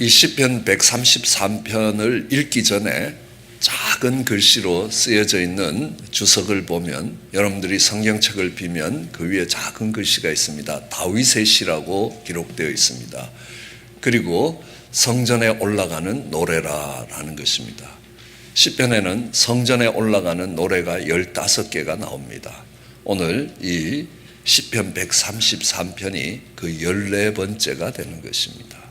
이 시편 133편을 읽기 전에 작은 글씨로 쓰여져 있는 주석을 보면 여러분들이 성경책을 비면 그 위에 작은 글씨가 있습니다. 다윗의 시라고 기록되어 있습니다. 그리고 성전에 올라가는 노래라라는 것입니다. 시편에는 성전에 올라가는 노래가 15개가 나옵니다. 오늘 이 시편 133편이 그 14번째가 되는 것입니다.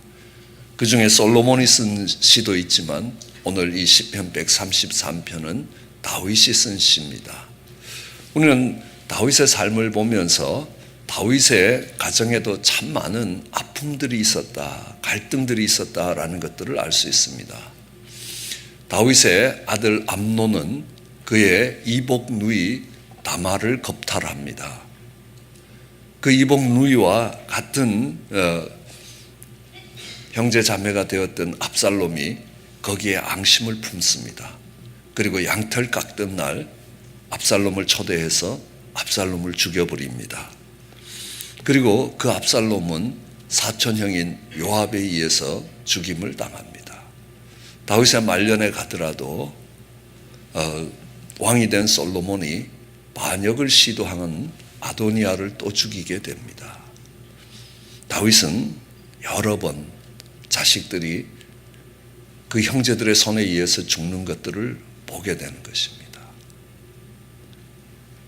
그 중에 솔로몬이 쓴 시도 있지만 오늘 이 시편 133편은 다윗이 쓴 시입니다. 우리는 다윗의 삶을 보면서 다윗의 가정에도 참 많은 아픔들이 있었다, 갈등들이 있었다라는 것들을 알 수 있습니다. 다윗의 아들 암논은 그의 이복 누이 다말을 겁탈합니다. 그 이복 누이와 같은 형제 자매가 되었던 압살롬이 거기에 앙심을 품습니다. 그리고 양털 깎던 날 압살롬을 초대해서 압살롬을 죽여버립니다. 그리고 그 압살롬은 사촌형인 요압에 의해서 죽임을 당합니다. 다윗의 말년에 가더라도 왕이 된 솔로몬이 반역을 시도하는 아도니아를 또 죽이게 됩니다. 다윗은 여러 번 자식들이 그 형제들의 손에 의해서 죽는 것들을 보게 되는 것입니다.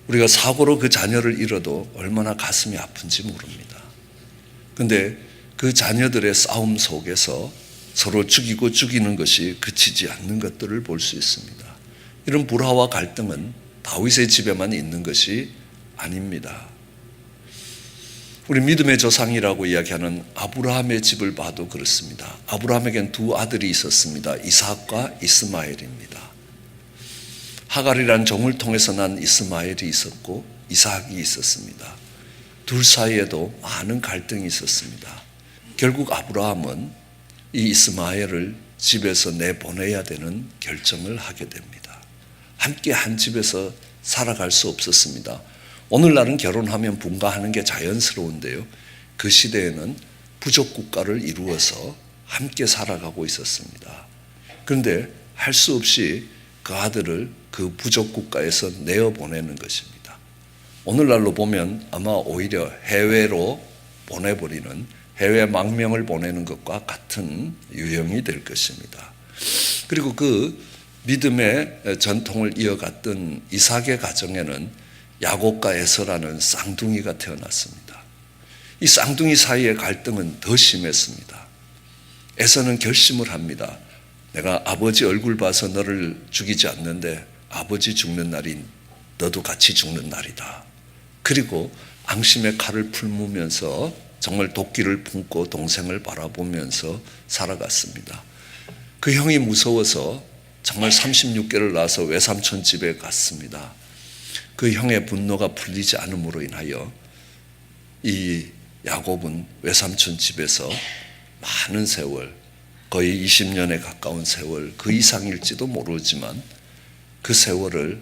우리가 사고로 그 자녀를 잃어도 얼마나 가슴이 아픈지 모릅니다. 그런데 그 자녀들의 싸움 속에서 서로 죽이고 죽이는 것이 그치지 않는 것들을 볼 수 있습니다. 이런 불화와 갈등은 다윗의 집에만 있는 것이 아닙니다. 우리 믿음의 조상이라고 이야기하는 아브라함의 집을 봐도 그렇습니다. 아브라함에겐 두 아들이 있었습니다. 이삭과 이스마엘입니다. 하갈이란 종을 통해서 난 이스마엘이 있었고 이삭이 있었습니다. 둘 사이에도 많은 갈등이 있었습니다. 결국 아브라함은 이 이스마엘을 집에서 내보내야 되는 결정을 하게 됩니다. 함께 한 집에서 살아갈 수 없었습니다. 오늘날은 결혼하면 분가하는 게 자연스러운데요. 그 시대에는 부족 국가를 이루어서 함께 살아가고 있었습니다. 그런데 할 수 없이 그 아들을 그 부족 국가에서 내어보내는 것입니다. 오늘날로 보면 아마 오히려 해외로 보내버리는, 해외 망명을 보내는 것과 같은 유형이 될 것입니다. 그리고 그 믿음의 전통을 이어갔던 이삭의 가정에는 야곱과 에서라는 쌍둥이가 태어났습니다. 이 쌍둥이 사이의 갈등은 더 심했습니다. 에서는 결심을 합니다. 내가 아버지 얼굴 봐서 너를 죽이지 않는데 아버지 죽는 날이 너도 같이 죽는 날이다. 그리고 앙심의 칼을 풀무면서 정말 도끼를 품고 동생을 바라보면서 살아갔습니다. 그 형이 무서워서 정말 36개를 낳아서 외삼촌 집에 갔습니다. 그 형의 분노가 풀리지 않음으로 인하여 이 야곱은 외삼촌 집에서 많은 세월, 거의 20년에 가까운 세월, 그 이상일지도 모르지만 그 세월을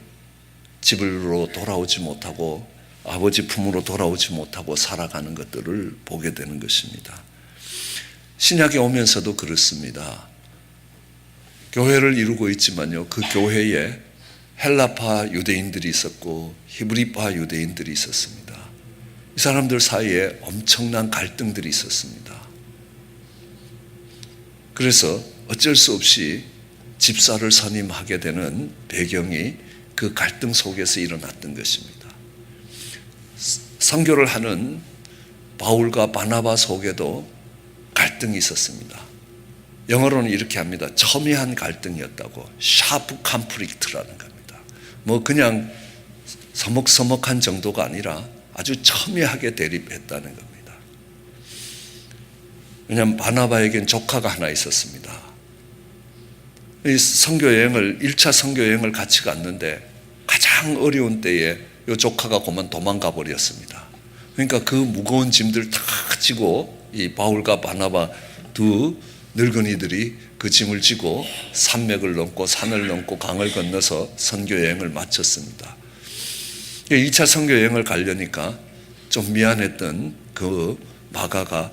집으로 돌아오지 못하고 아버지 품으로 돌아오지 못하고 살아가는 것들을 보게 되는 것입니다. 신약에 오면서도 그렇습니다. 교회를 이루고 있지만요, 그 교회에 헬라파 유대인들이 있었고 히브리파 유대인들이 있었습니다. 이 사람들 사이에 엄청난 갈등들이 있었습니다. 그래서 어쩔 수 없이 집사를 선임하게 되는 배경이 그 갈등 속에서 일어났던 것입니다. 선교를 하는 바울과 바나바 속에도 갈등이 있었습니다. 영어로는 이렇게 합니다. 첨예한 갈등이었다고. 샤프 컴플릭트라는 겁니다. 뭐 그냥 서먹서먹한 정도가 아니라 아주 첨예하게 대립했다는 겁니다. 왜냐하면 바나바에겐 조카가 하나 있었습니다. 이 선교여행을 1차 선교여행을 같이 갔는데 가장 어려운 때에 이 조카가 그만 도망가 버렸습니다. 그러니까 그 무거운 짐들 다 지고 이 바울과 바나바 두 늙은이들이 그 짐을 지고 산맥을 넘고 산을 넘고 강을 건너서 선교여행을 마쳤습니다. 2차 선교여행을 가려니까 좀 미안했던 그 마가가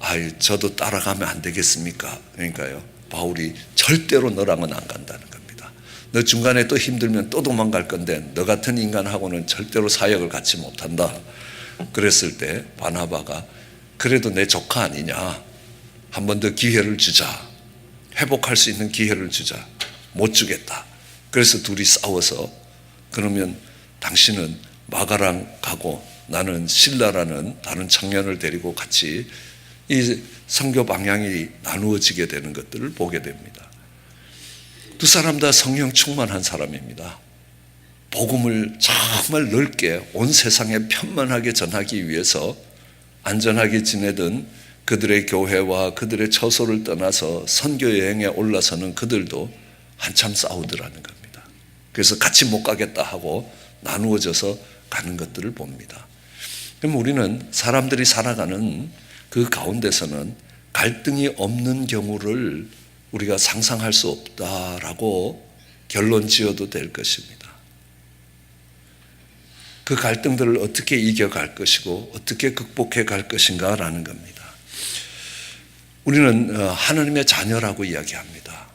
아이, 저도 따라가면 안 되겠습니까? 그러니까요, 바울이 절대로 너랑은 안 간다는 겁니다. 너 중간에 또 힘들면 또 도망갈 건데 너 같은 인간하고는 절대로 사역을 같이 못한다. 그랬을 때 바나바가 그래도 내 조카 아니냐, 한 번 더 기회를 주자, 회복할 수 있는 기회를 주자. 못 주겠다. 그래서 둘이 싸워서 그러면 당신은 마가랑 가고 나는 실라라는 다른 청년을 데리고 같이 이 선교 방향이 나누어지게 되는 것들을 보게 됩니다. 두 사람 다 성령 충만한 사람입니다. 복음을 정말 넓게 온 세상에 편만하게 전하기 위해서 안전하게 지내던 그들의 교회와 그들의 처소를 떠나서 선교 여행에 올라서는 그들도 한참 싸우더라는 겁니다. 그래서 같이 못 가겠다 하고 나누어져서 가는 것들을 봅니다. 그럼 우리는 사람들이 살아가는 그 가운데서는 갈등이 없는 경우를 우리가 상상할 수 없다라고 결론 지어도 될 것입니다. 그 갈등들을 어떻게 이겨갈 것이고 어떻게 극복해 갈 것인가라는 겁니다. 우리는 하나님의 자녀라고 이야기합니다.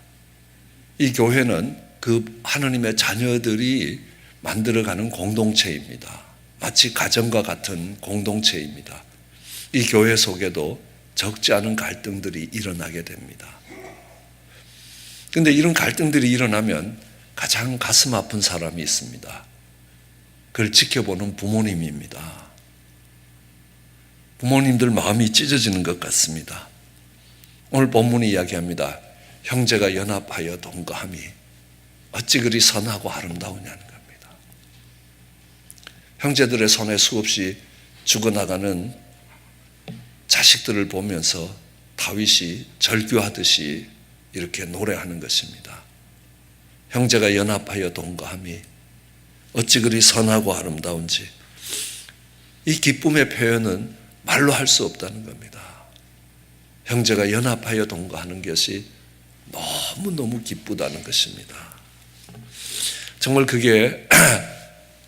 이 교회는 그 하나님의 자녀들이 만들어가는 공동체입니다. 마치 가정과 같은 공동체입니다. 이 교회 속에도 적지 않은 갈등들이 일어나게 됩니다. 그런데 이런 갈등들이 일어나면 가장 가슴 아픈 사람이 있습니다. 그걸 지켜보는 부모님입니다. 부모님들 마음이 찢어지는 것 같습니다. 오늘 본문이 이야기합니다. 형제가 연합하여 동거함이 어찌 그리 선하고 아름다우냐는 겁니다. 형제들의 손에 수없이 죽어나가는 자식들을 보면서 다윗이 절규하듯이 이렇게 노래하는 것입니다. 형제가 연합하여 동거함이 어찌 그리 선하고 아름다운지. 이 기쁨의 표현은 말로 할 수 없다는 겁니다. 형제가 연합하여 동거하는 것이 너무너무 기쁘다는 것입니다. 정말 그게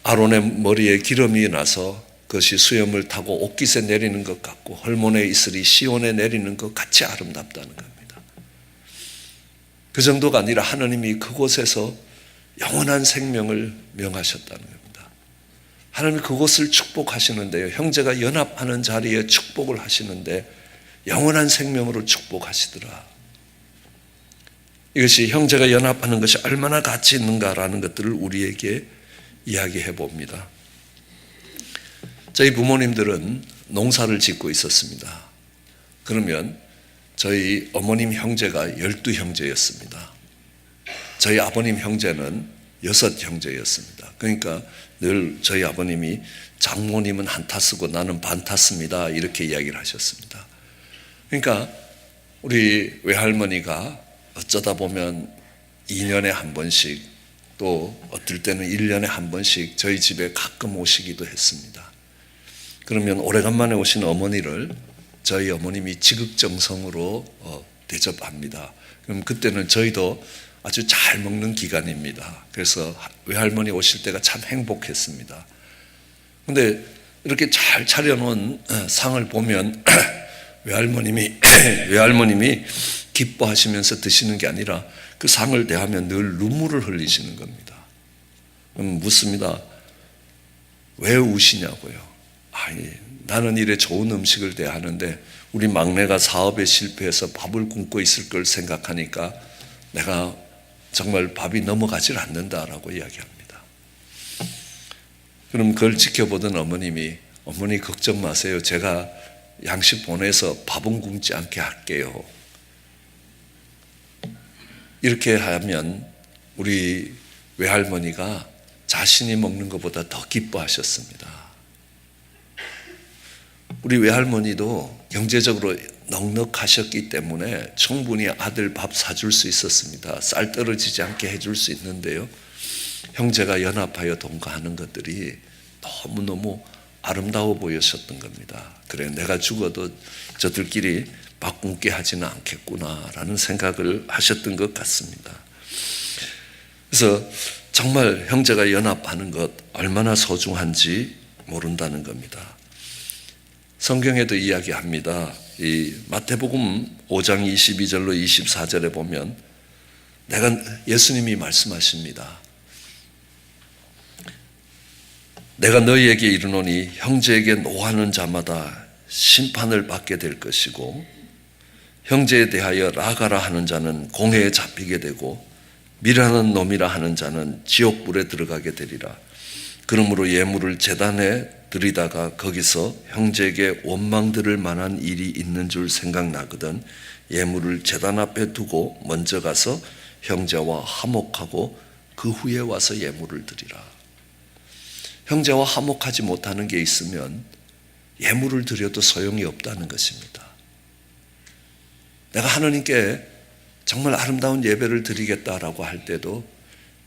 아론의 머리에 기름이 나서 그것이 수염을 타고 옥깃에 내리는 것 같고 헐몬의 이슬이 시온에 내리는 것 같이 아름답다는 겁니다. 그 정도가 아니라 하나님이 그곳에서 영원한 생명을 명하셨다는 겁니다. 하나님이 그곳을 축복하시는데요, 형제가 연합하는 자리에 축복을 하시는데 영원한 생명으로 축복하시더라. 이것이 형제가 연합하는 것이 얼마나 가치 있는가라는 것들을 우리에게 이야기해 봅니다. 저희 부모님들은 농사를 짓고 있었습니다. 그러면 저희 어머님 형제가 12형제였습니다. 저희 아버님 형제는 6형제였습니다. 그러니까 늘 저희 아버님이 장모님은 한타 쓰고 나는 반타 씁니다, 이렇게 이야기를 하셨습니다. 그러니까 우리 외할머니가 어쩌다 보면 2년에 한 번씩 또 어떨 때는 1년에 한 번씩 저희 집에 가끔 오시기도 했습니다. 그러면 오래간만에 오신 어머니를 저희 어머님이 지극정성으로 대접합니다. 그럼 그때는 저희도 아주 잘 먹는 기간입니다. 그래서 외할머니 오실 때가 참 행복했습니다. 그런데 이렇게 잘 차려놓은 상을 보면 외할머님이 기뻐하시면서 드시는 게 아니라 그 상을 대하면 늘 눈물을 흘리시는 겁니다. 그럼 묻습니다. 왜 우시냐고요. 아니, 나는 이래 좋은 음식을 대하는데 우리 막내가 사업에 실패해서 밥을 굶고 있을 걸 생각하니까 내가 정말 밥이 넘어가질 않는다라고 이야기합니다. 그럼 그걸 지켜보던 어머님이 어머니 걱정 마세요. 제가 양식 보내서 밥은 굶지 않게 할게요. 이렇게 하면 우리 외할머니가 자신이 먹는 것보다 더 기뻐하셨습니다. 우리 외할머니도 경제적으로 넉넉하셨기 때문에 충분히 아들 밥 사줄 수 있었습니다. 쌀 떨어지지 않게 해줄 수 있는데요, 형제가 연합하여 동거하는 것들이 너무너무 아름다워 보였었던 겁니다. 그래, 내가 죽어도 저들끼리 밥 굶게 하지는 않겠구나라는 생각을 하셨던 것 같습니다. 그래서 정말 형제가 연합하는 것 얼마나 소중한지 모른다는 겁니다. 성경에도 이야기합니다. 이 마태복음 5장 22절로 24절에 보면 예수님이 말씀하십니다. 내가 너희에게 이르노니 형제에게 노하는 자마다 심판을 받게 될 것이고 형제에 대하여 라가라 하는 자는 공회에 잡히게 되고 미라는 놈이라 하는 자는 지옥불에 들어가게 되리라. 그러므로 예물을 제단에 드리다가 거기서 형제에게 원망 들을 만한 일이 있는 줄 생각나거든 예물을 제단 앞에 두고 먼저 가서 형제와 화목하고 그 후에 와서 예물을 드리라. 형제와 화목하지 못하는 게 있으면 예물을 드려도 소용이 없다는 것입니다. 내가 하나님께 정말 아름다운 예배를 드리겠다라고 할 때도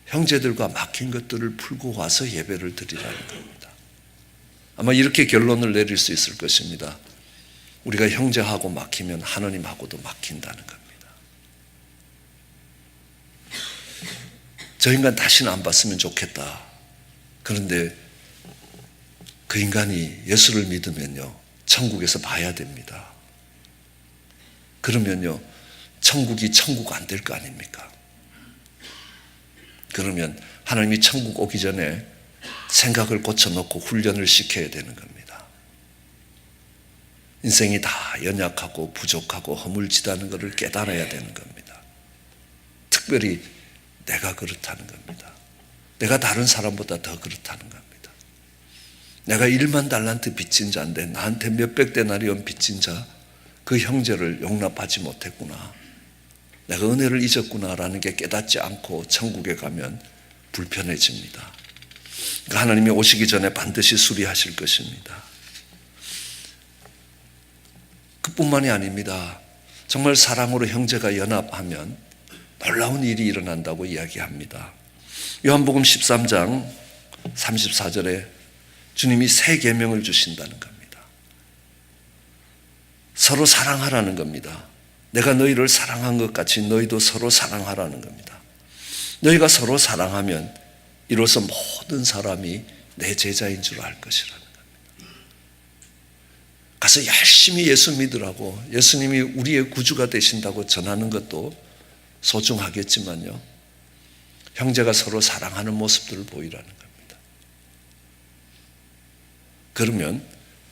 형제들과 막힌 것들을 풀고 와서 예배를 드리라는 겁니다. 아마 이렇게 결론을 내릴 수 있을 것입니다. 우리가 형제하고 막히면 하나님하고도 막힌다는 겁니다. 저 인간 다시는 안 봤으면 좋겠다. 그런데 그 인간이 예수를 믿으면요, 천국에서 봐야 됩니다. 그러면요, 천국이 천국 안 될 거 아닙니까? 그러면 하나님이 천국 오기 전에 생각을 고쳐놓고 훈련을 시켜야 되는 겁니다. 인생이 다 연약하고 부족하고 허물지다는 것을 깨달아야 되는 겁니다. 특별히 내가 그렇다는 겁니다. 내가 다른 사람보다 더 그렇다는 겁니다. 내가 1만 달란트 빚진 자인데 나한테 몇백 데나리온 빚진 자, 그 형제를 용납하지 못했구나. 내가 은혜를 잊었구나라는 게 깨닫지 않고 천국에 가면 불편해집니다. 그러니까 하나님이 오시기 전에 반드시 수리하실 것입니다. 그뿐만이 아닙니다. 정말 사랑으로 형제가 연합하면 놀라운 일이 일어난다고 이야기합니다. 요한복음 13장 34절에 주님이 새 계명을 주신다는 겁니다. 서로 사랑하라는 겁니다. 내가 너희를 사랑한 것 같이 너희도 서로 사랑하라는 겁니다. 너희가 서로 사랑하면 이로써 모든 사람이 내 제자인 줄 알 것이라는 겁니다. 가서 열심히 예수 믿으라고, 예수님이 우리의 구주가 되신다고 전하는 것도 소중하겠지만요, 형제가 서로 사랑하는 모습들을 보이라는 겁니다.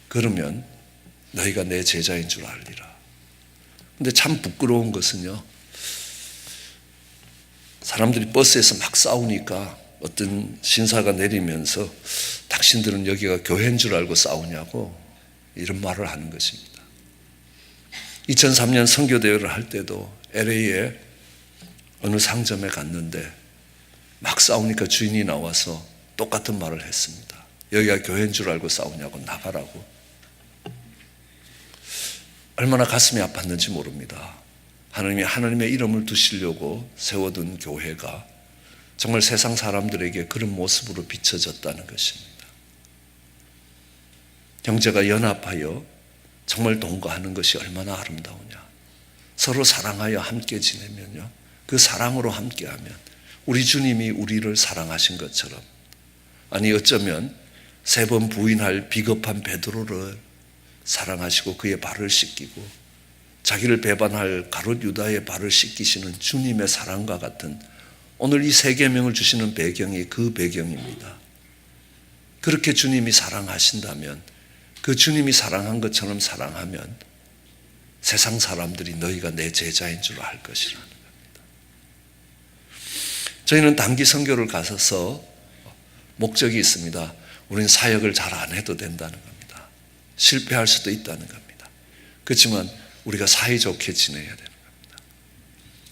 그러면 너희가 내 제자인 줄 알리라. 근데 참 부끄러운 것은요, 사람들이 버스에서 막 싸우니까 어떤 신사가 내리면서 당신들은 여기가 교회인 줄 알고 싸우냐고 이런 말을 하는 것입니다. 2003년 선교대회를 할 때도 LA에 어느 상점에 갔는데 막 싸우니까 주인이 나와서 똑같은 말을 했습니다. 여기가 교회인 줄 알고 싸우냐고, 나가라고. 얼마나 가슴이 아팠는지 모릅니다. 하나님이 하나님의 이름을 두시려고 세워둔 교회가 정말 세상 사람들에게 그런 모습으로 비춰졌다는 것입니다. 형제가 연합하여 정말 동거하는 것이 얼마나 아름다우냐. 서로 사랑하여 함께 지내면요, 그 사랑으로 함께하면 우리 주님이 우리를 사랑하신 것처럼, 아니 어쩌면 3번 부인할 비겁한 베드로를 사랑하시고 그의 발을 씻기고 자기를 배반할 가룟 유다의 발을 씻기시는 주님의 사랑과 같은, 오늘 이 새 계명을 주시는 배경이 그 배경입니다. 그렇게 주님이 사랑하신다면, 그 주님이 사랑한 것처럼 사랑하면 세상 사람들이 너희가 내 제자인 줄 알 것이라는 겁니다. 저희는 단기 선교를 가서 목적이 있습니다. 우리는 사역을 잘 안 해도 된다는 겁니다. 실패할 수도 있다는 겁니다. 그렇지만 우리가 사이좋게 지내야 되는 겁니다.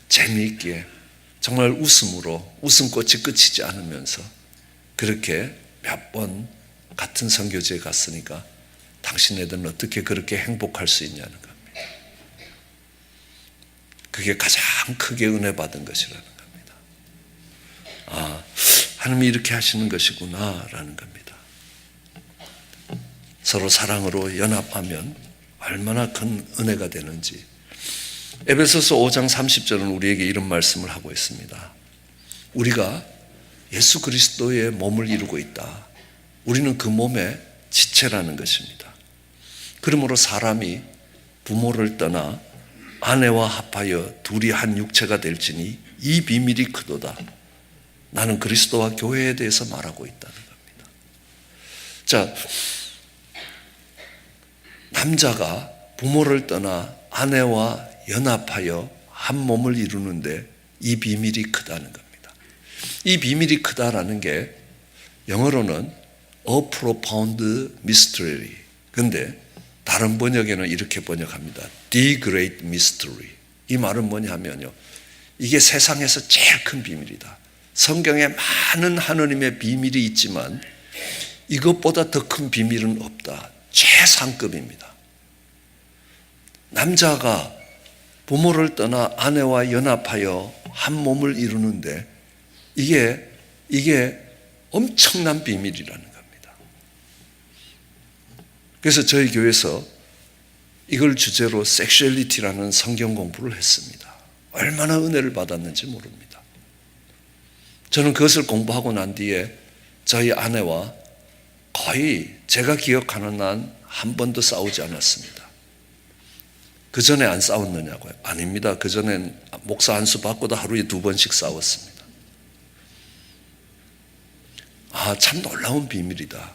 재미있게, 정말 웃음으로, 웃음꽃이 끝이지 않으면서 그렇게 몇 번 같은 선교지에 갔으니까 당신네들은 어떻게 그렇게 행복할 수 있냐는 겁니다. 그게 가장 크게 은혜 받은 것이라는 겁니다. 아, 하나님이 이렇게 하시는 것이구나 라는 겁니다. 서로 사랑으로 연합하면 얼마나 큰 은혜가 되는지. 에베소서 5장 30절은 우리에게 이런 말씀을 하고 있습니다. 우리가 예수 그리스도의 몸을 이루고 있다. 우리는 그 몸의 지체라는 것입니다. 그러므로 사람이 부모를 떠나 아내와 합하여 둘이 한 육체가 될지니 이 비밀이 크도다. 나는 그리스도와 교회에 대해서 말하고 있다는 겁니다. 자, 남자가 부모를 떠나 아내와 연합하여 한 몸을 이루는데 이 비밀이 크다는 겁니다. 이 비밀이 크다라는 게 영어로는 a profound mystery. 근데 다른 번역에는 이렇게 번역합니다. The great mystery. 이 말은 뭐냐면요. 이게 세상에서 제일 큰 비밀이다. 성경에 많은 하느님의 비밀이 있지만 이것보다 더 큰 비밀은 없다. 최상급입니다. 남자가 부모를 떠나 아내와 연합하여 한 몸을 이루는데 이게 엄청난 비밀이라는 겁니다. 그래서 저희 교회에서 이걸 주제로 섹슈얼리티라는 성경 공부를 했습니다. 얼마나 은혜를 받았는지 모릅니다. 저는 그것을 공부하고 난 뒤에 저희 아내와 거의 제가 기억하는 한 한 번도 싸우지 않았습니다. 그 전에 안 싸웠느냐고요? 아닙니다. 그 전엔 목사 안수 받고도 하루에 2번씩 싸웠습니다. 참 놀라운 비밀이다.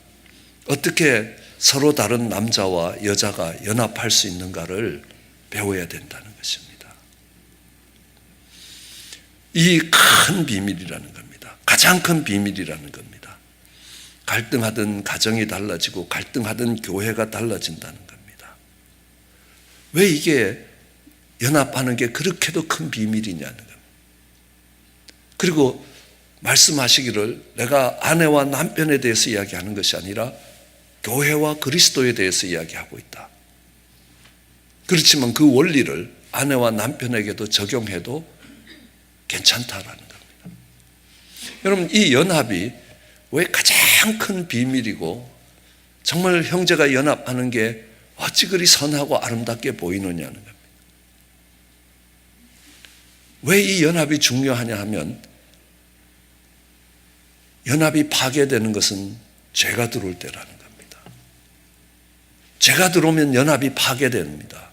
어떻게 서로 다른 남자와 여자가 연합할 수 있는가를 배워야 된다는 것입니다. 이 큰 비밀이라는 겁니다. 가장 큰 비밀이라는 겁니다. 갈등하던 가정이 달라지고 갈등하던 교회가 달라진다는 겁니다. 왜 이게 연합하는 게 그렇게도 큰 비밀이냐는 겁니다. 그리고 말씀하시기를 내가 아내와 남편에 대해서 이야기하는 것이 아니라 교회와 그리스도에 대해서 이야기하고 있다. 그렇지만 그 원리를 아내와 남편에게도 적용해도 괜찮다라는 겁니다. 여러분, 이 연합이 왜 가장 큰 비밀이고 정말 형제가 연합하는 게 어찌 그리 선하고 아름답게 보이느냐는 겁니다. 왜 이 연합이 중요하냐 하면 연합이 파괴되는 것은 죄가 들어올 때라는 겁니다. 죄가 들어오면 연합이 파괴됩니다.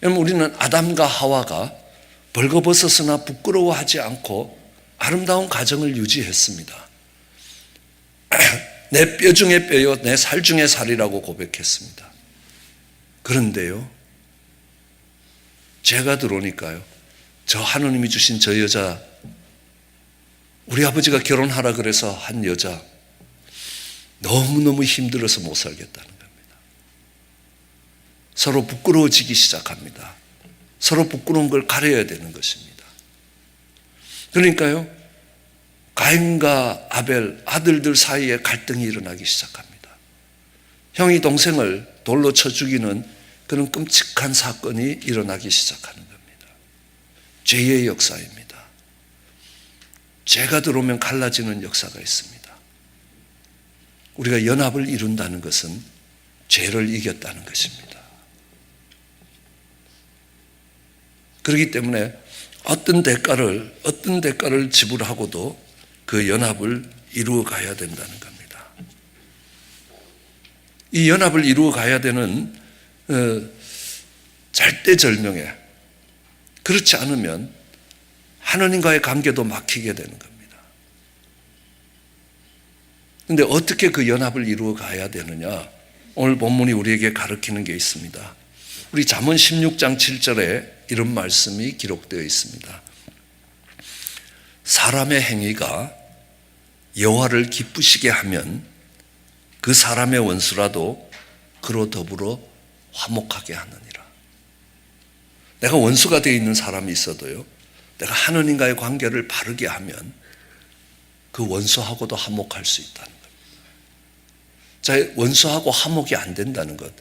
여러분, 우리는 아담과 하와가 벌거벗었으나 부끄러워하지 않고 아름다운 가정을 유지했습니다. 내 뼈 중에 뼈요, 내 살 중에 살이라고 고백했습니다. 그런데요, 죄가 들어오니까요, 저 하느님이 주신 저 여자, 우리 아버지가 결혼하라 그래서 한 여자, 너무너무 힘들어서 못 살겠다는 겁니다. 서로 부끄러워지기 시작합니다. 서로 부끄러운 걸 가려야 되는 것입니다. 그러니까요, 가인과 아벨 아들들 사이에 갈등이 일어나기 시작합니다. 형이 동생을 돌로 쳐 죽이는 그런 끔찍한 사건이 일어나기 시작하는 겁니다. 죄의 역사입니다. 죄가 들어오면 갈라지는 역사가 있습니다. 우리가 연합을 이룬다는 것은 죄를 이겼다는 것입니다. 그렇기 때문에 어떤 대가를 지불하고도 그 연합을 이루어 가야 된다는 겁니다. 이 연합을 이루어 가야 되는 절대절명에, 그렇지 않으면 하느님과의 관계도 막히게 되는 겁니다. 그런데 어떻게 그 연합을 이루어 가야 되느냐? 오늘 본문이 우리에게 가르치는 게 있습니다. 우리 잠언 16장 7절에 이런 말씀이 기록되어 있습니다. 사람의 행위가 여호와를 기쁘시게 하면 그 사람의 원수라도 그로 더불어 화목하게 하느니라. 내가 원수가 되어 있는 사람이 있어도요, 내가 하느님과의 관계를 바르게 하면 그 원수하고도 화목할 수 있다는 겁니다. 자, 원수하고 화목이 안 된다는 것,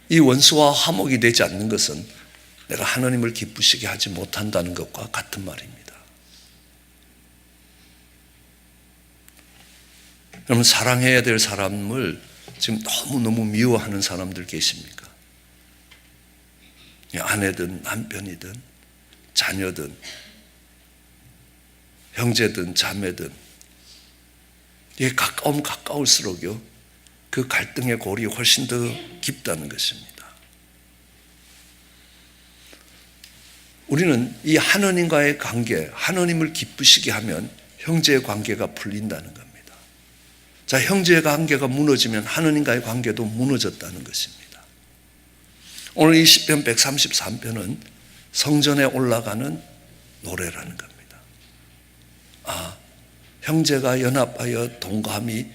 이 원수와 화목이 되지 않는 것은 내가 하느님을 기쁘시게 하지 못한다는 것과 같은 말입니다. 여러분, 사랑해야 될 사람을 지금 너무너무 미워하는 사람들 계십니까? 아내든 남편이든 자녀든 형제든 자매든 이게 가까울수록요, 그 갈등의 골이 훨씬 더 깊다는 것입니다. 우리는 이 하나님과의 관계, 하나님을 기쁘시게 하면 형제의 관계가 풀린다는 겁니다. 자, 형제의 관계가 무너지면 하나님과의 관계도 무너졌다는 것입니다. 오늘 이 시편 133편은 성전에 올라가는 노래라는 겁니다. 아, 형제가 연합하여 동감이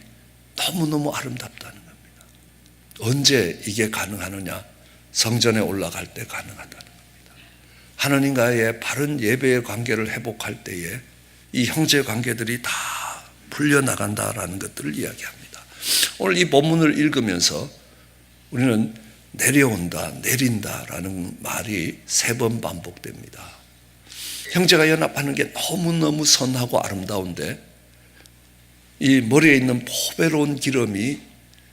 너무너무 아름답다는 겁니다. 언제 이게 가능하느냐? 성전에 올라갈 때 가능하다는 겁니다. 하나님과의 바른 예배의 관계를 회복할 때에 이 형제 관계들이 다 풀려나간다라는 것들을 이야기합니다. 오늘 이 본문을 읽으면서 우리는 내려온다, 내린다라는 말이 3번 반복됩니다. 형제가 연합하는 게 너무너무 선하고 아름다운데 이 머리에 있는 포배로운 기름이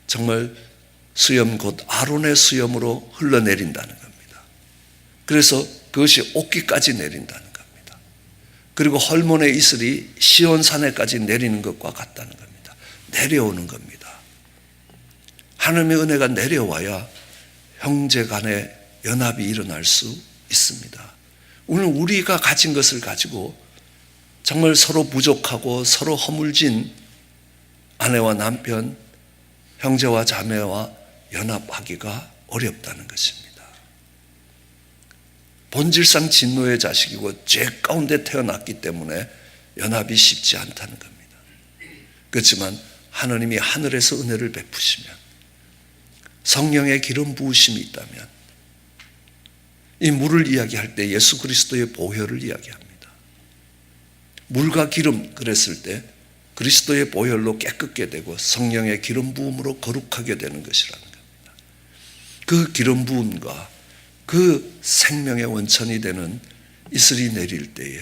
정말 수염 곧 아론의 수염으로 흘러내린다는 겁니다. 그래서 그것이 옷깃까지 내린다는 겁니다. 그리고 헐몬의 이슬이 시온산에까지 내리는 것과 같다는 겁니다. 내려오는 겁니다. 하나님의 은혜가 내려와야 형제 간의 연합이 일어날 수 있습니다. 오늘 우리가 가진 것을 가지고 정말 서로 부족하고 서로 허물진 아내와 남편, 형제와 자매와 연합하기가 어렵다는 것입니다. 본질상 진노의 자식이고 죄 가운데 태어났기 때문에 연합이 쉽지 않다는 겁니다. 그렇지만 하나님이 하늘에서 은혜를 베푸시면 성령의 기름 부으심이 있다면 이 물을 이야기할 때 예수 그리스도의 보혈을 이야기합니다. 물과 기름 그랬을 때 그리스도의 보혈로 깨끗게 되고 성령의 기름 부음으로 거룩하게 되는 것이라는 겁니다. 그 기름 부음과 그 생명의 원천이 되는 이슬이 내릴 때에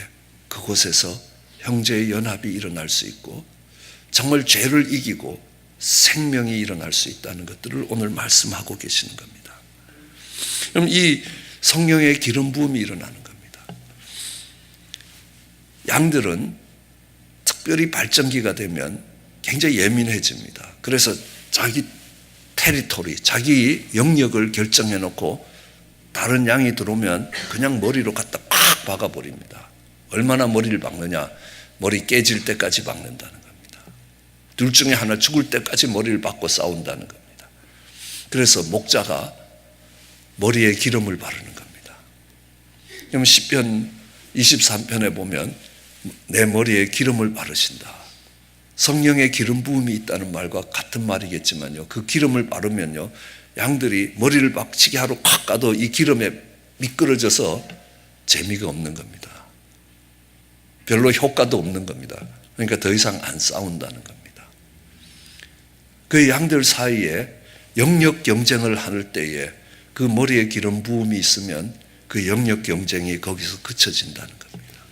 그곳에서 형제의 연합이 일어날 수 있고 정말 죄를 이기고 생명이 일어날 수 있다는 것들을 오늘 말씀하고 계시는 겁니다. 그럼 이 성령의 기름 부음이 일어나는 겁니다. 양들은 특별히 발정기가 되면 굉장히 예민해집니다. 그래서 자기 테리토리, 자기 영역을 결정해 놓고 다른 양이 들어오면 그냥 머리로 갖다 팍 박아버립니다. 얼마나 머리를 박느냐? 머리 깨질 때까지 박는다는 겁니다. 둘 중에 하나 죽을 때까지 머리를 박고 싸운다는 겁니다. 그래서 목자가 머리에 기름을 바르는 겁니다. 그럼 시편 23편에 보면 내 머리에 기름을 바르신다. 성령의 기름 부음이 있다는 말과 같은 말이겠지만요. 그 기름을 바르면요. 양들이 머리를 박치게 하러 콱 가도 이 기름에 미끄러져서 재미가 없는 겁니다. 별로 효과도 없는 겁니다. 그러니까 더 이상 안 싸운다는 겁니다. 그 양들 사이에 영역 경쟁을 할 때에 그 머리에 기름 부음이 있으면 그 영역 경쟁이 거기서 그쳐진다는 겁니다.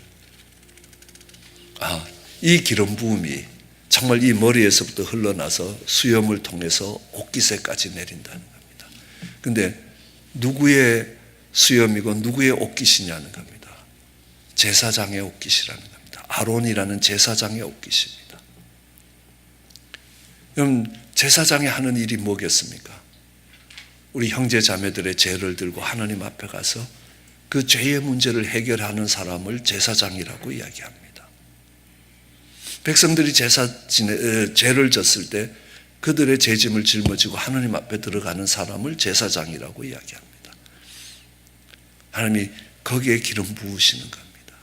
아, 이 기름 부음이 정말 이 머리에서부터 흘러나서 수염을 통해서 옷깃에까지 내린다는 겁니다. 근데 누구의 수염이고 누구의 옷깃이냐는 겁니다. 제사장의 옷깃이라는 겁니다. 아론이라는 제사장의 옷깃입니다. 그럼 제사장이 하는 일이 뭐겠습니까? 우리 형제 자매들의 죄를 들고 하나님 앞에 가서 그 죄의 문제를 해결하는 사람을 제사장이라고 이야기합니다. 백성들이 죄를 졌을 때 그들의 죄짐을 짊어지고 하나님 앞에 들어가는 사람을 제사장이라고 이야기합니다. 하나님이 거기에 기름 부으시는 겁니다.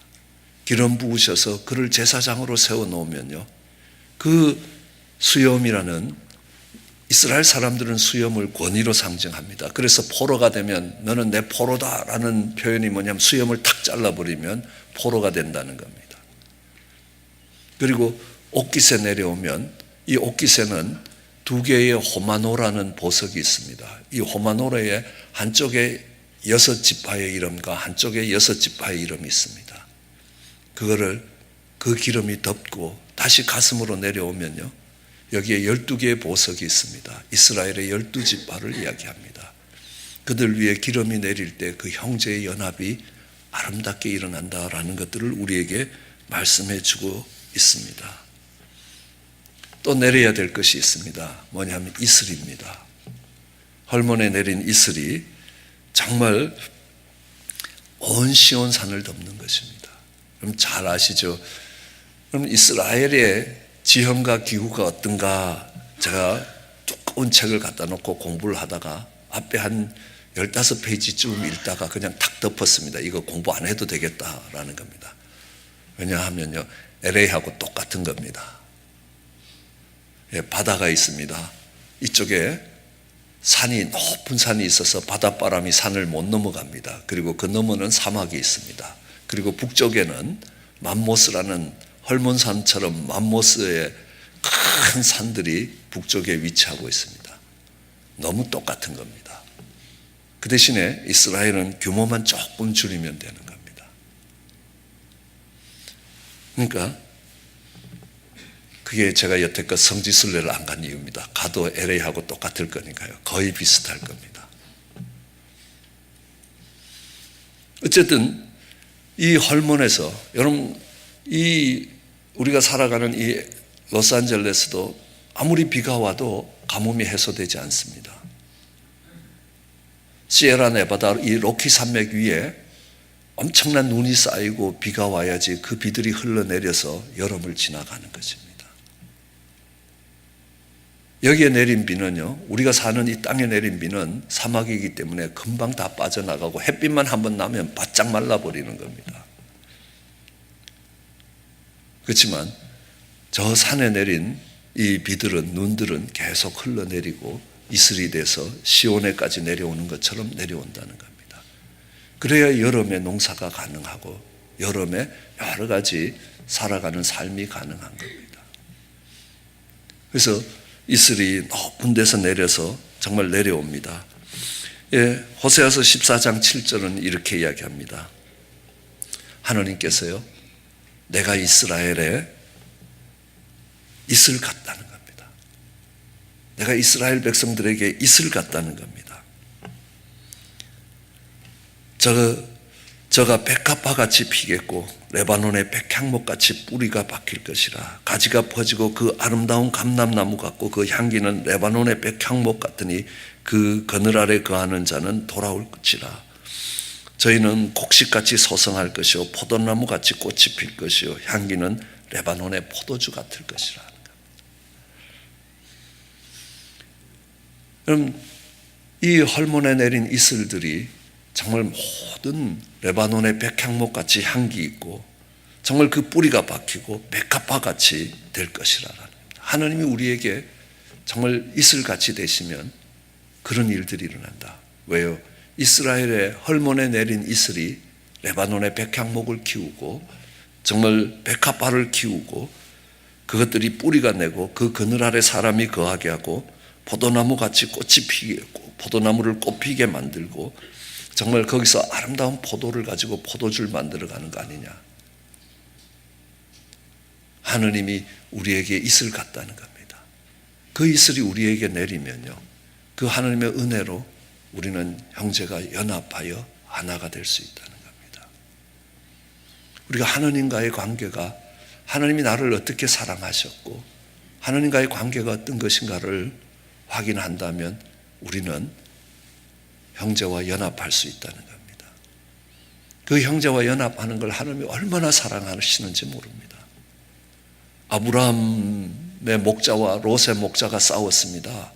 기름 부으셔서 그를 제사장으로 세워놓으면요. 그 수염이라는 이스라엘 사람들은 수염을 권위로 상징합니다. 그래서 포로가 되면 너는 내 포로다라는 표현이 뭐냐면 수염을 탁 잘라버리면 포로가 된다는 겁니다. 그리고 옷깃에 내려오면 이 옷깃에는 2개의 호마노라는 보석이 있습니다. 이 호마노라에 한쪽에 6지파의 이름과 한쪽에 6지파의 이름이 있습니다. 그거를 그 기름이 덮고 다시 가슴으로 내려오면요. 여기에 12개의 보석이 있습니다. 이스라엘의 12지파를 이야기합니다. 그들 위에 기름이 내릴 때 그 형제의 연합이 아름답게 일어난다라는 것들을 우리에게 말씀해 주고 있습니다. 또 내려야 될 것이 있습니다. 뭐냐면 이슬입니다. 헐몬에 내린 이슬이 정말 온 시온산을 덮는 것입니다. 그럼 잘 아시죠? 그럼 이스라엘의 지형과 기후가 어떤가? 제가 두꺼운 책을 갖다 놓고 공부를 하다가 앞에 한 15페이지쯤 읽다가 그냥 탁 덮었습니다. 이거 공부 안 해도 되겠다라는 겁니다. 왜냐하면요, LA하고 똑같은 겁니다. 예, 바다가 있습니다. 이쪽에 높은 산이 있어서 바닷바람이 산을 못 넘어갑니다. 그리고 그 너머는 사막이 있습니다. 그리고 북쪽에는 맘모스라는 헐몬산처럼 맘모스의 큰 산들이 북쪽에 위치하고 있습니다. 너무 똑같은 겁니다. 그 대신에 이스라엘은 규모만 조금 줄이면 되는 겁니다. 그러니까 그게 제가 여태껏 성지순례를 안 간 이유입니다. 가도 LA하고 똑같을 거니까요. 거의 비슷할 겁니다. 어쨌든 이 헐몬에서 여러분, 우리가 살아가는 이 로스앤젤레스도 아무리 비가 와도 가뭄이 해소되지 않습니다. 시에라 네바다 이 로키 산맥 위에 엄청난 눈이 쌓이고 비가 와야지 그 비들이 흘러내려서 여름을 지나가는 것입니다. 여기에 내린 비는요, 우리가 사는 이 땅에 내린 비는 사막이기 때문에 금방 다 빠져나가고 햇빛만 한번 나면 바짝 말라버리는 겁니다. 그렇지만 저 산에 내린 이 비들은, 눈들은 계속 흘러내리고 이슬이 돼서 시온에까지 내려오는 것처럼 내려온다는 겁니다. 그래야 여름에 농사가 가능하고 여름에 여러 가지 살아가는 삶이 가능한 겁니다. 그래서 이슬이 높은 데서 내려서 정말 내려옵니다. 예, 호세아서 14장 7절은 이렇게 이야기합니다. 하나님께서요, 내가 이스라엘에 이슬 같다는 겁니다. 내가 이스라엘 백성들에게 이슬 같다는 겁니다. 저가 백합화같이 피겠고 레바논의 백향목같이 뿌리가 박힐 것이라. 가지가 퍼지고 그 아름다운 감람나무 같고 그 향기는 레바논의 백향목 같으니 그 그늘 아래 거하는 자는 돌아올 것이라. 저희는 곡식같이 소성할 것이요 포도나무같이 꽃이 필 것이요 향기는 레바논의 포도주 같을 것이라. 그럼 이 헐몬에 내린 이슬들이 정말 모든 레바논의 백향목같이 향기 있고 정말 그 뿌리가 박히고 백합화같이 될 것이라는 겁니다. 하나님이 우리에게 정말 이슬같이 되시면 그런 일들이 일어난다. 왜요? 이스라엘의 헐몬에 내린 이슬이 레바논의 백향목을 키우고 정말 백합화를 키우고 그것들이 뿌리가 내고 그 그늘 아래 사람이 거하게 하고 포도나무같이 꽃이 피게 했고 포도나무를 꽃피게 만들고 정말 거기서 아름다운 포도를 가지고 포도주를 만들어가는 거 아니냐. 하느님이 우리에게 이슬 같다는 겁니다. 그 이슬이 우리에게 내리면요, 그 하나님의 은혜로 우리는 형제가 연합하여 하나가 될 수 있다는 겁니다. 우리가 하나님과의 관계가, 하나님이 나를 어떻게 사랑하셨고 하나님과의 관계가 어떤 것인가를 확인한다면 우리는 형제와 연합할 수 있다는 겁니다. 그 형제와 연합하는 걸 하나님이 얼마나 사랑하시는지 모릅니다. 아브라함의 목자와 롯의 목자가 싸웠습니다.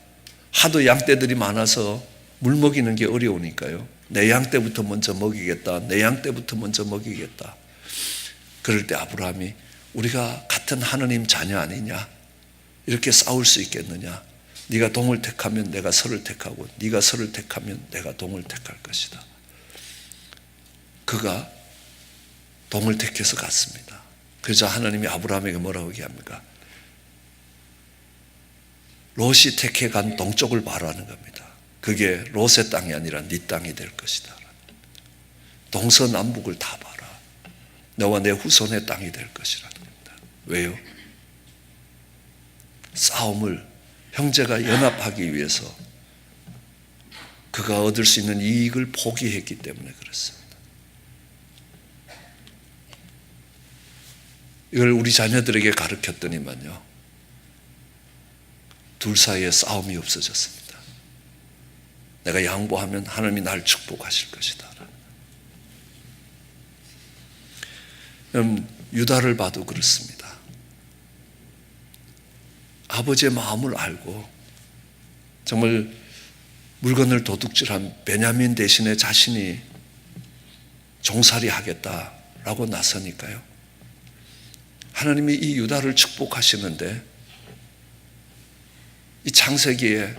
하도 양떼들이 많아서 물 먹이는 게 어려우니까요. 내 양떼부터 먼저 먹이겠다. 내 양떼부터 먼저 먹이겠다. 그럴 때 아브라함이 우리가 같은 하느님 자녀 아니냐? 이렇게 싸울 수 있겠느냐? 네가 동을 택하면 내가 서를 택하고 네가 서를 택하면 내가 동을 택할 것이다. 그가 동을 택해서 갔습니다. 그래서 하나님이 아브라함에게 뭐라고 얘기합니까? 롯이 택해간 동쪽을 바라는 겁니다. 그게 롯의 땅이 아니라 네 땅이 될 것이다. 동서남북을 다 봐라. 너와 내 후손의 땅이 될 것이라는 겁니다. 왜요? 싸움을 형제가 연합하기 위해서 그가 얻을 수 있는 이익을 포기했기 때문에 그렇습니다. 이걸 우리 자녀들에게 가르쳤더니만요, 둘 사이에 싸움이 없어졌습니다. 내가 양보하면 하나님이 날 축복하실 것이다. 유다를 봐도 그렇습니다. 아버지의 마음을 알고 정말 물건을 도둑질한 베냐민 대신에 자신이 종살이 하겠다라고 나서니까요. 하나님이 이 유다를 축복하시는데 이 창세기에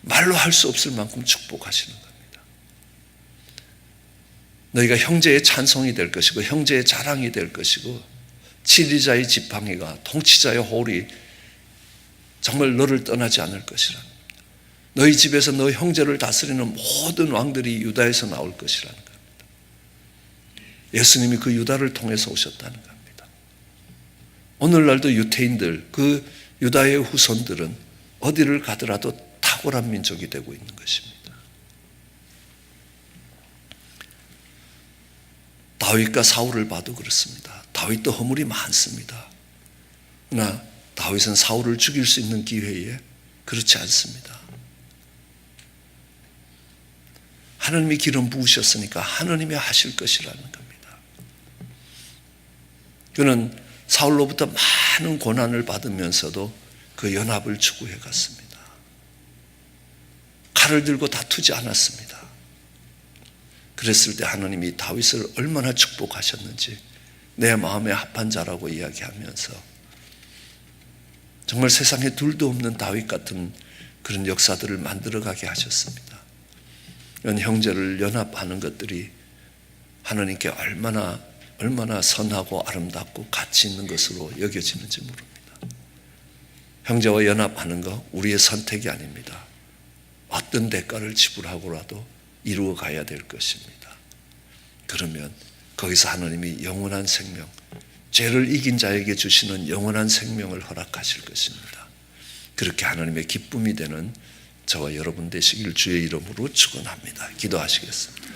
말로 할 수 없을 만큼 축복하시는 겁니다. 너희가 형제의 찬송이 될 것이고 형제의 자랑이 될 것이고 치리자의 지팡이가 통치자의 홀이 정말 너를 떠나지 않을 것이라. 너희 집에서 너희 형제를 다스리는 모든 왕들이 유다에서 나올 것이라는 겁니다. 예수님이 그 유다를 통해서 오셨다는 겁니다. 오늘날도 유태인들, 그 유다의 후손들은 어디를 가더라도 탁월한 민족이 되고 있는 것입니다. 다윗과 사울을 봐도 그렇습니다. 다윗도 허물이 많습니다. 그러나 다윗은 사울을 죽일 수 있는 기회에 그렇지 않습니다. 하나님이 기름 부으셨으니까 하나님이 하실 것이라는 겁니다. 그는 사울로부터 많은 고난을 받으면서도 그 연합을 추구해 갔습니다. 칼을 들고 다투지 않았습니다. 그랬을 때 하나님이 다윗을 얼마나 축복하셨는지 내 마음에 합한 자라고 이야기하면서 정말 세상에 둘도 없는 다윗 같은 그런 역사들을 만들어가게 하셨습니다. 이런 형제를 연합하는 것들이 하나님께 얼마나 선하고 아름답고 가치 있는 것으로 여겨지는지 모릅니다. 형제와 연합하는 것 우리의 선택이 아닙니다. 어떤 대가를 지불하고라도 이루어 가야 될 것입니다. 그러면 거기서 하나님이 영원한 생명, 죄를 이긴 자에게 주시는 영원한 생명을 허락하실 것입니다. 그렇게 하나님의 기쁨이 되는 저와 여러분 되시길 주의 이름으로 축원합니다. 기도하시겠습니다.